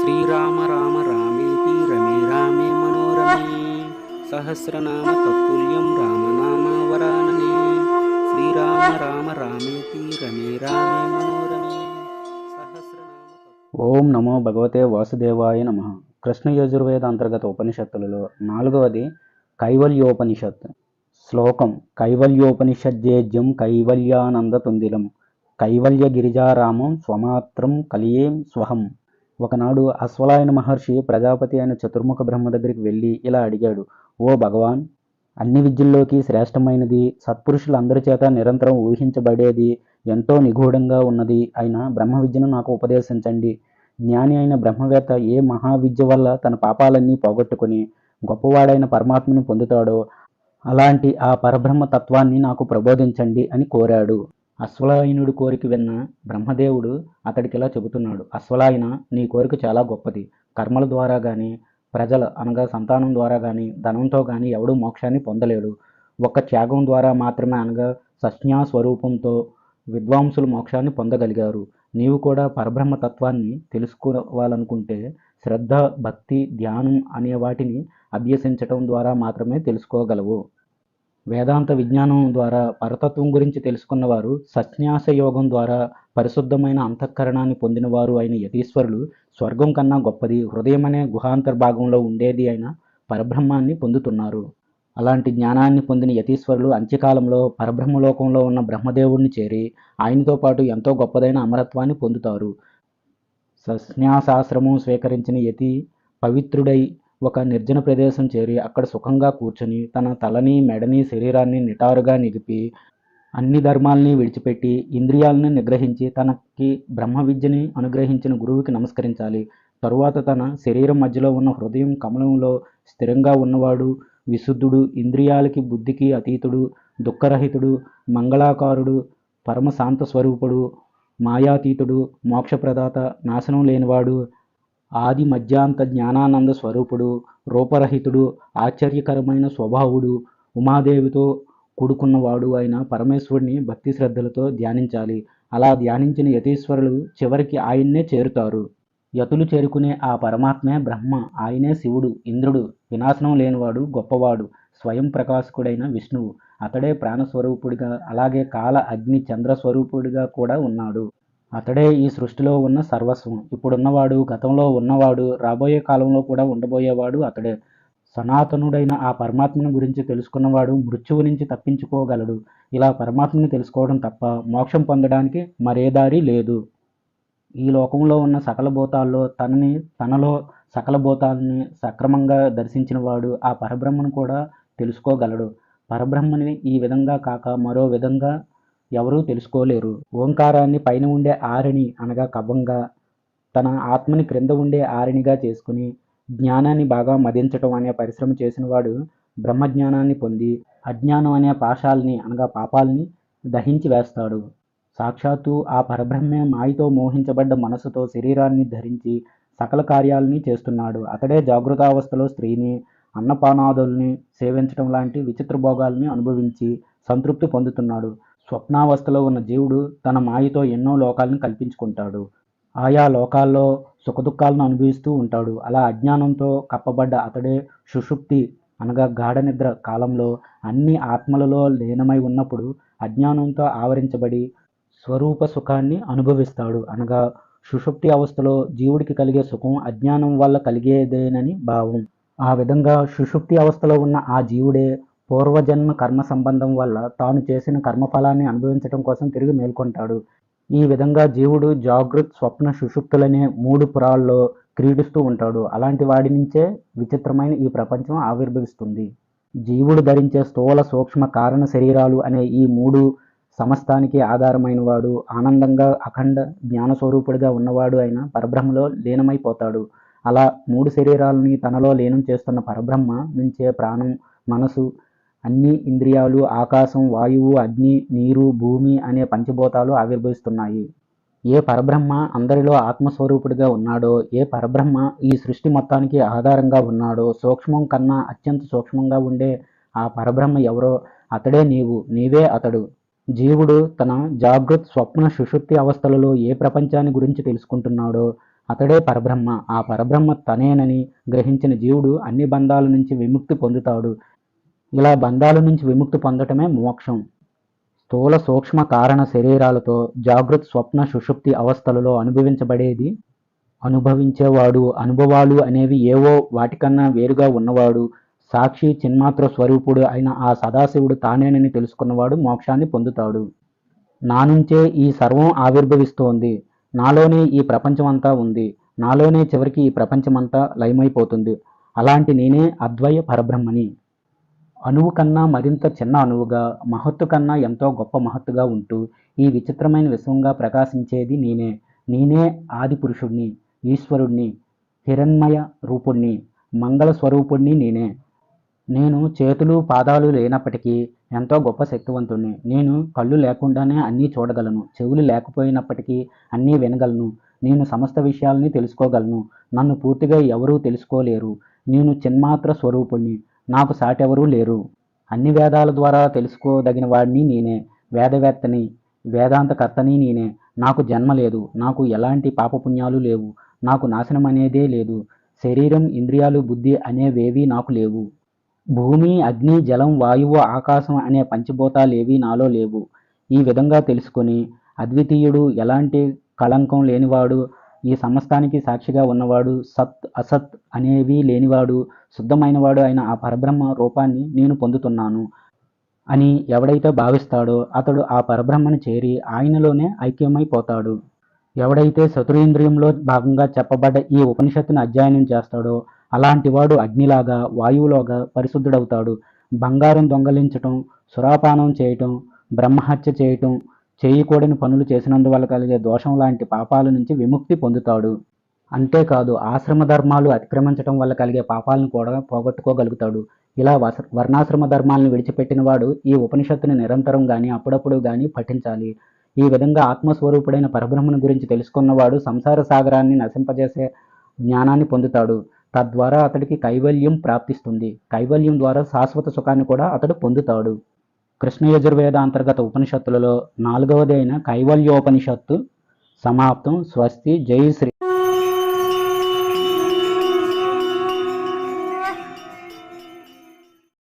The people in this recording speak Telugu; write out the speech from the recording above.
శ్రీరామ రామ రామేతి రమే రామే మనోరమే సహస్రనామ తత్తుల్యం రామనామ వరాననే శ్రీరామ రామ రామేతి రమే రామే మనోరమే సహస్రనామ ఓం నమో భగవతే వాసుదేవాయ నమః. కృష్ణ యజుర్వేద అంతర్గత ఉపనిషత్తులలో 4వది కైవల్యోపనిషత్. శ్లోకం: కైవల్యోపనిషజ్జేజ్యం కైవల్యానంద తుందిలం కైవల్య గిరిజారామం స్వమాత్రం కలియేం స్వహం. ఒకనాడు అశ్వలాయన మహర్షి ప్రజాపతి అయిన చతుర్ముఖ బ్రహ్మ దగ్గరికి వెళ్ళి ఇలా అడిగాడు: ఓ భగవాన్, అన్ని విద్యల్లోకి శ్రేష్టమైనది, సత్పురుషులందరి చేత నిరంతరం ఊహించబడేది, ఎంతో నిగూఢంగా ఉన్నది అయిన బ్రహ్మ విద్యను నాకు ఉపదేశించండి. జ్ఞాని అయిన బ్రహ్మవేత్త ఏ మహావిద్య వల్ల తన పాపాలన్నీ పోగొట్టుకుని గొప్పవాడైన పరమాత్మను పొందుతాడో అలాంటి ఆ పరబ్రహ్మ తత్వాన్ని నాకు ప్రబోధించండి అని కోరాడు. అశ్వలాయనుడి కోరిక విన్న బ్రహ్మదేవుడు అతడికి ఇలా చెబుతున్నాడు: అశ్వలాయన, నీ కోరిక చాలా గొప్పది. కర్మల ద్వారా కానీ, ప్రజల అనగా సంతానం ద్వారా కానీ, ధనంతో కానీ ఎవడూ మోక్షాన్ని పొందలేడు. ఒక్క త్యాగం ద్వారా మాత్రమే అనగా సజ్ఞా స్వరూపంతో విద్వాంసులు మోక్షాన్ని పొందగలిగారు. నీవు కూడా పరబ్రహ్మ తత్వాన్ని తెలుసుకోవాలనుకుంటే శ్రద్ధ, భక్తి, ధ్యానం అనే వాటిని అభ్యసించటం ద్వారా మాత్రమే తెలుసుకోగలవు. వేదాంత విజ్ఞానం ద్వారా పరతత్వం గురించి తెలుసుకున్నవారు, సన్యాస యోగం ద్వారా పరిశుద్ధమైన అంతఃకరణాన్ని పొందినవారు అయిన యతీశ్వరులు స్వర్గం కన్నా గొప్పది, హృదయం అనే గుహాంతర్భాగంలో ఉండేది అయిన పరబ్రహ్మాన్ని పొందుతున్నారు. అలాంటి జ్ఞానాన్ని పొందిన యతీశ్వరులు అంత్యకాలంలో పరబ్రహ్మలోకంలో ఉన్న బ్రహ్మదేవుడిని చేరి ఆయనతో పాటు ఎంతో గొప్పదైన అమరత్వాన్ని పొందుతారు. సన్యాసాశ్రమం స్వీకరించిన యతి పవిత్రుడై ఒక నిర్జన ప్రదేశం చేరి అక్కడ సుఖంగా కూర్చొని తన తలని, మెడని, శరీరాన్ని నిటారుగా నిలిపి అన్ని ధర్మాలని విడిచిపెట్టి ఇంద్రియాలను నిగ్రహించి తనకి బ్రహ్మ విద్యని అనుగ్రహించిన గురువుకి నమస్కరించాలి. తరువాత తన శరీరం మధ్యలో ఉన్న హృదయం కమలంలో స్థిరంగా ఉన్నవాడు, విశుద్ధుడు, ఇంద్రియాలకి బుద్ధికి అతీతుడు, దుఃఖరహితుడు, మంగళాకారుడు, పరమశాంత స్వరూపుడు, మాయాతీతుడు, మోక్షప్రదాత, నాశనం లేనివాడు, ఆది మధ్యాంత జ్ఞానానంద స్వరూపుడు, రూపరహితుడు, ఆశ్చర్యకరమైన స్వభావుడు, ఉమాదేవితో కూడుకున్నవాడు అయిన పరమేశ్వరుడిని భక్తి శ్రద్ధలతో ధ్యానించాలి. అలా ధ్యానించిన యతీశ్వరులు చివరికి ఆయన్నే చేరుతారు. యతులు చేరుకునే ఆ పరమాత్మే బ్రహ్మ. ఆయనే శివుడు, ఇంద్రుడు, వినాశనం లేనివాడు, గొప్పవాడు, స్వయం ప్రకాశకుడైన విష్ణువు. అతడే ప్రాణస్వరూపుడిగా, అలాగే కాల, అగ్ని, చంద్ర స్వరూపుడిగా కూడా ఉన్నాడు. అతడే ఈ సృష్టిలో ఉన్న సర్వస్వం. ఇప్పుడున్నవాడు, గతంలో ఉన్నవాడు, రాబోయే కాలంలో కూడా ఉండబోయేవాడు అతడే. సనాతనుడైన ఆ పరమాత్మను గురించి తెలుసుకున్నవాడు మృత్యువు నుంచి తప్పించుకోగలడు. ఇలా పరమాత్మని తెలుసుకోవడం తప్ప మోక్షం పొందడానికి మరే దారి లేదు. ఈ లోకంలో ఉన్న సకల భూతాల్లో తనలో సకల భూతాలని సక్రమంగా దర్శించినవాడు ఆ పరబ్రహ్మను కూడా తెలుసుకోగలడు. పరబ్రహ్మని ఈ విధంగా కాక మరో విధంగా ఎవరూ తెలుసుకోలేరు. ఓంకారాన్ని పైన ఉండే ఆరిని అనగా కవ్వంగా, తన ఆత్మని క్రింద ఉండే ఆరినిగా చేసుకుని జ్ఞానాన్ని బాగా మదించటం అనే పరిశ్రమ చేసినవాడు బ్రహ్మజ్ఞానాన్ని పొంది అజ్ఞానం అనే పాశాలని అనగా పాపాలని దహించి వేస్తాడు. సాక్షాత్తు ఆ పరబ్రహ్మే మాయతో మోహించబడ్డ మనసుతో శరీరాన్ని ధరించి సకల కార్యాలని చేస్తున్నాడు. అతడే జాగృతావస్థలో స్త్రీని, అన్నపానాదుల్ని సేవించటం లాంటి విచిత్ర భోగాల్ని అనుభవించి సంతృప్తి పొందుతున్నాడు. స్వప్నావస్థలో ఉన్న జీవుడు తన మాయతో ఎన్నో లోకాలను కల్పించుకుంటాడు. ఆయా లోకాల్లో సుఖదుఖాలను అనుభవిస్తూ ఉంటాడు. అలా అజ్ఞానంతో కప్పబడ్డ అతడే సుషుప్తి అనగా గాఢ నిద్ర కాలంలో అన్ని ఆత్మలలో లీనమై ఉన్నప్పుడు అజ్ఞానంతో ఆవరించబడి స్వరూప సుఖాన్ని అనుభవిస్తాడు. అనగా సుషుప్తి అవస్థలో జీవుడికి కలిగే సుఖం అజ్ఞానం వల్ల కలిగేదేనని భావం. ఆ విధంగా సుషుప్తి అవస్థలో ఉన్న ఆ జీవుడే పూర్వజన్మ కర్మ సంబంధం వల్ల తాను చేసిన కర్మఫలాన్ని అనుభవించడం కోసం తిరిగి మేల్కొంటాడు. ఈ విధంగా జీవుడు జాగృత్, స్వప్న, సుషుప్తులనే 3 పురాల్లో క్రీడిస్తూ ఉంటాడు. అలాంటి వాడి నుంచే విచిత్రమైన ఈ ప్రపంచం ఆవిర్భవిస్తుంది. జీవుడు ధరించే స్థూల, సూక్ష్మ, కారణ శరీరాలు అనే ఈ 3 సమస్తానికి ఆధారమైన వాడు ఆనందంగా అఖండ జ్ఞానస్వరూపుడిగా ఉన్నవాడు అయిన పరబ్రహ్మలో లీనమైపోతాడు. అలా 3 శరీరాలని తనలో లీనం చేస్తున్న పరబ్రహ్మ నుంచే ప్రాణం, మనసు, అన్ని ఇంద్రియాలు, ఆకాశం, వాయువు, అగ్ని, నీరు, భూమి అనే పంచభూతాలు ఆవిర్భవిస్తున్నాయి. ఏ పరబ్రహ్మ అందరిలో ఆత్మస్వరూపుడిగా ఉన్నాడో, ఏ పరబ్రహ్మ ఈ సృష్టి మొత్తానికి ఆధారంగా ఉన్నాడో, సూక్ష్మం కన్నా అత్యంత సూక్ష్మంగా ఉండే ఆ పరబ్రహ్మ ఎవరో అతడే నీవు, నీవే అతడు. జీవుడు తన జాగృత్, స్వప్న, సుషుప్తి అవస్థలలో ఏ ప్రపంచాన్ని గురించి తెలుసుకుంటున్నాడో అతడే పరబ్రహ్మ. ఆ పరబ్రహ్మ తనేనని గ్రహించిన జీవుడు అన్ని బంధాల నుంచి విముక్తి పొందుతాడు. ఇలా బంధాల నుంచి విముక్తి పొందటమే మోక్షం. స్థూల సూక్ష్మ కారణ శరీరాలతో జాగృత్ స్వప్న సుషుప్తి అవస్థలలో అనుభవించేవాడు అనుభవాలు అనేవి ఏవో వాటికన్నా వేరుగా ఉన్నవాడు సాక్షి చిన్మాత్ర స్వరూపుడు అయిన ఆ సదాశివుడు తానేనని తెలుసుకున్నవాడు మోక్షాన్ని పొందుతాడు. నా నుంచే ఈ సర్వం ఆవిర్భవిస్తోంది, నాలోనే ఈ ప్రపంచమంతా ఉంది, నాలోనే చివరికి ఈ ప్రపంచమంతా లయమైపోతుంది. అలాంటి నేనే అద్వయ పరబ్రహ్మని. అణువు కన్నా మరింత చిన్న అణువుగా, మహత్తు కన్నా ఎంతో గొప్ప మహత్తుగా ఉంటూ ఈ విచిత్రమైన విశ్వంగా ప్రకాశించేది నేనే. నేనే ఆది పురుషుణ్ణి, ఈశ్వరుణ్ణి, హిరణ్మయ రూపుణ్ణి, మంగళ స్వరూపుణ్ణి నేనే. నేను చేతులు పాదాలు లేనప్పటికీ ఎంతో గొప్ప శక్తివంతుణ్ణి. నేను కళ్ళు లేకుండానే అన్నీ చూడగలను, చెవులు లేకపోయినప్పటికీ అన్నీ వినగలను, నేను సమస్త విషయాల్ని తెలుసుకోగలను. నన్ను పూర్తిగా ఎవరూ తెలుసుకోలేరు. నేను చిన్మాత్ర స్వరూపుణ్ణి, నాకు సాటెవరూ లేరు. అన్ని వేదాల ద్వారా తెలుసుకోదగిన వాడిని నేనే. వేదవేత్తని, వేదాంతకర్తని నేనే. నాకు జన్మ లేదు, నాకు ఎలాంటి పాపపుణ్యాలు లేవు, నాకు నాశనం అనేదే లేదు. శరీరం, ఇంద్రియాలు, బుద్ధి అనేవేవీ నాకు లేవు. భూమి, అగ్ని, జలం, వాయువు, ఆకాశం అనే పంచభూతాలేవీ నాలో లేవు. ఈ విధంగా తెలుసుకొని అద్వితీయుడు, ఎలాంటి కళంకం లేనివాడు, ఈ సమస్తానికి సాక్షిగా ఉన్నవాడు, సత్ అసత్ అనేవి లేనివాడు, శుద్ధమైనవాడు అయిన ఆ పరబ్రహ్మ రూపాన్ని నేను పొందుతున్నాను అని ఎవడైతే భావిస్తాడో అతడు ఆ పరబ్రహ్మను చేరి ఆయనలోనే ఐక్యమైపోతాడు. ఎవడైతే చతురేంద్రియంలో భాగంగా చెప్పబడ్డ ఈ ఉపనిషత్తుని అధ్యయనం చేస్తాడో అలాంటివాడు అగ్నిలాగా, వాయువులాగా పరిశుద్ధుడవుతాడు. బంగారం దొంగలించటం, సురాపానం చేయటం, బ్రహ్మహత్య చేయటం, చేయకూడని పనులు చేసినందువల్ల కలిగే దోషం లాంటి పాపాల నుంచి విముక్తి పొందుతాడు. అంతేకాదు ఆశ్రమ ధర్మాలు అతిక్రమించటం వల్ల కలిగే పాపాలను కూడా పోగొట్టుకోగలుగుతాడు. ఇలా వర్ణాశ్రమ ధర్మాలను విడిచిపెట్టిన వాడు ఈ ఉపనిషత్తుని నిరంతరం కానీ అప్పుడప్పుడు కానీ పఠించాలి. ఈ విధంగా ఆత్మస్వరూపుడైన పరబ్రహ్మను గురించి తెలుసుకున్నవాడు సంసార సాగరాన్ని నశింపజేసే జ్ఞానాన్ని పొందుతాడు. తద్వారా అతడికి కైవల్యం ప్రాప్తిస్తుంది. కైవల్యం ద్వారా శాశ్వత సుఖాన్ని కూడా అతడు పొందుతాడు. కృష్ణ యజుర్వేద అంతర్గత ఉపనిషత్తులలో 4వది అయిన కైవల్యోపనిషత్తు సమాప్తం. స్వస్తి. జై శ్రీ.